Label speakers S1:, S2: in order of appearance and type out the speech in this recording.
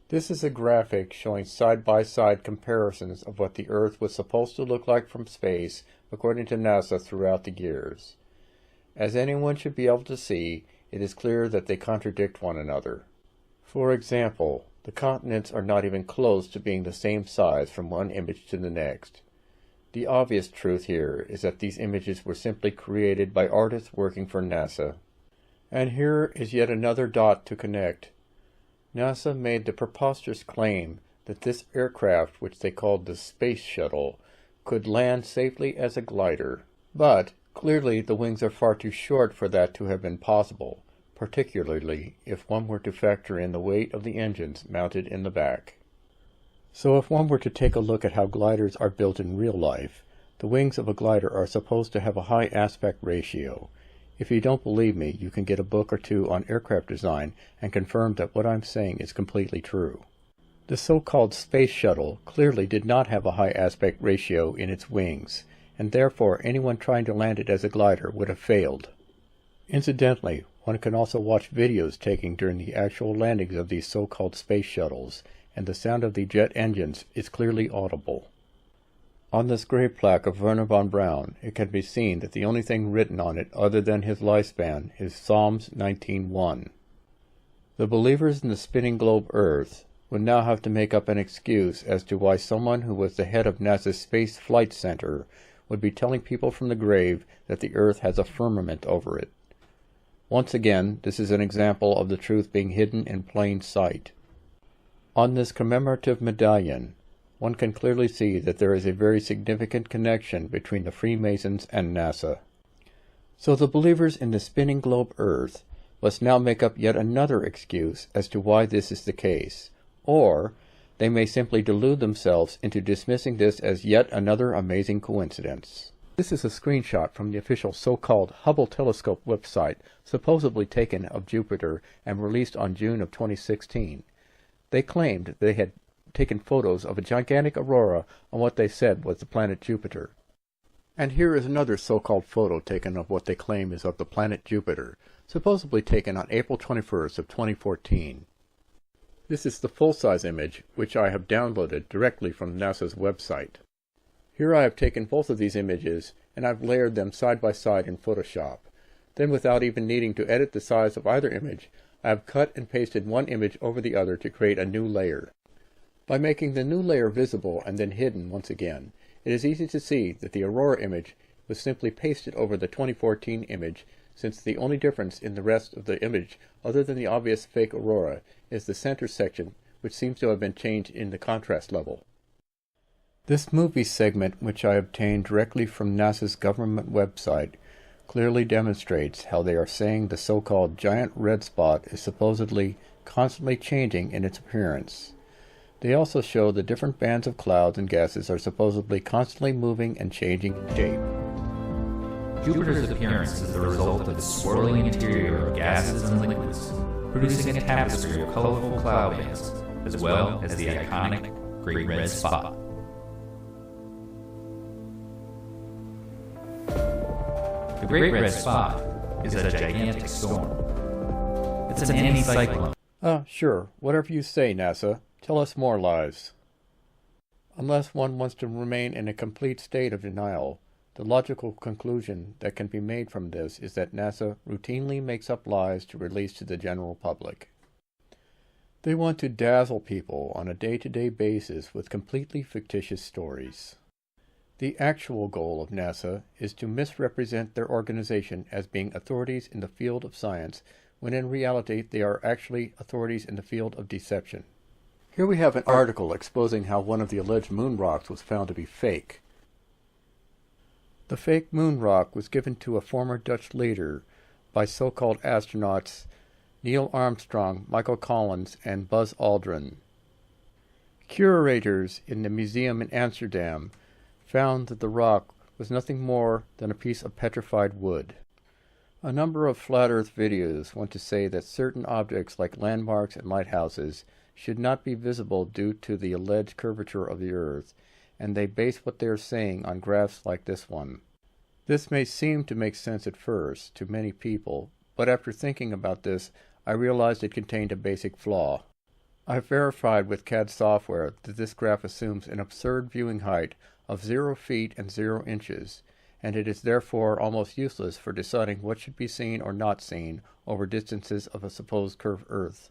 S1: This is a graphic showing side-by-side comparisons of what the Earth was supposed to look like from space according to NASA throughout the years. As anyone should be able to see, it is clear that they contradict one another. For example, the continents are not even close to being the same size from one image to the next. The obvious truth here is that these images were simply created by artists working for NASA. And here is yet another dot to connect. NASA made the preposterous claim that this aircraft, which they called the Space Shuttle, could land safely as a glider. But clearly the wings are far too short for that to have been possible, particularly if one were to factor in the weight of the engines mounted in the back. So if one were to take a look at how gliders are built in real life, the wings of a glider are supposed to have a high aspect ratio. If you don't believe me, you can get a book or two on aircraft design and confirm that what I'm saying is completely true. The so-called Space Shuttle clearly did not have a high aspect ratio in its wings, and therefore anyone trying to land it as a glider would have failed. Incidentally, one can also watch videos taken during the actual landings of these so-called space shuttles, and the sound of the jet engines is clearly audible. On this grave plaque of Wernher von Braun, it can be seen that the only thing written on it other than his lifespan is Psalms 19:1. The believers in the spinning globe Earth would now have to make up an excuse as to why someone who was the head of NASA's Space Flight Center would be telling people from the grave that the Earth has a firmament over it. Once again, this is an example of the truth being hidden in plain sight. On this commemorative medallion, one can clearly see that there is a very significant connection between the Freemasons and NASA. So the believers in the spinning globe Earth must now make up yet another excuse as to why this is the case, or they may simply delude themselves into dismissing this as yet another amazing coincidence. This is a screenshot from the official so-called Hubble telescope website, supposedly taken of Jupiter and released on June of 2016. They claimed they had taken photos of a gigantic aurora on what they said was the planet Jupiter. And here is another so-called photo taken of what they claim is of the planet Jupiter, supposedly taken on April 21st of 2014. This is the full-size image, which I have downloaded directly from NASA's website. Here I have taken both of these images, and I've layered them side by side in Photoshop. Then, without even needing to edit the size of either image, I have cut and pasted one image over the other to create a new layer. By making the new layer visible and then hidden once again, it is easy to see that the aurora image was simply pasted over the 2014 image, since the only difference in the rest of the image, other than the obvious fake aurora, is the center section, which seems to have been changed in the contrast level. This movie segment, which I obtained directly from NASA's government website, clearly demonstrates how they are saying the so-called giant red spot is supposedly constantly changing in its appearance. They also show the different bands of clouds and gases are supposedly constantly moving and changing in shape.
S2: Jupiter's appearance is the result of its swirling interior of gases and liquids, producing a tapestry of colorful cloud bands, as well as the iconic Great Red Spot. The Great Red Spot is a gigantic storm. It's an anticyclone.
S1: Sure, whatever you say, NASA. Tell us more lies. Unless one wants to remain in a complete state of denial, the logical conclusion that can be made from this is that NASA routinely makes up lies to release to the general public. They want to dazzle people on a day-to-day basis with completely fictitious stories. The actual goal of NASA is to misrepresent their organization as being authorities in the field of science, when in reality they are actually authorities in the field of deception. Here we have an article exposing how one of the alleged moon rocks was found to be fake. The fake moon rock was given to a former Dutch leader by so-called astronauts Neil Armstrong, Michael Collins, and Buzz Aldrin. Curators in the museum in Amsterdam found that the rock was nothing more than a piece of petrified wood. A number of flat earth videos want to say that certain objects like landmarks and lighthouses should not be visible due to the alleged curvature of the earth, and they base what they are saying on graphs like this one. This may seem to make sense at first to many people, but after thinking about this, I realized it contained a basic flaw. I've verified with CAD software that this graph assumes an absurd viewing height of 0 feet and 0 inches, and it is therefore almost useless for deciding what should be seen or not seen over distances of a supposed curved Earth.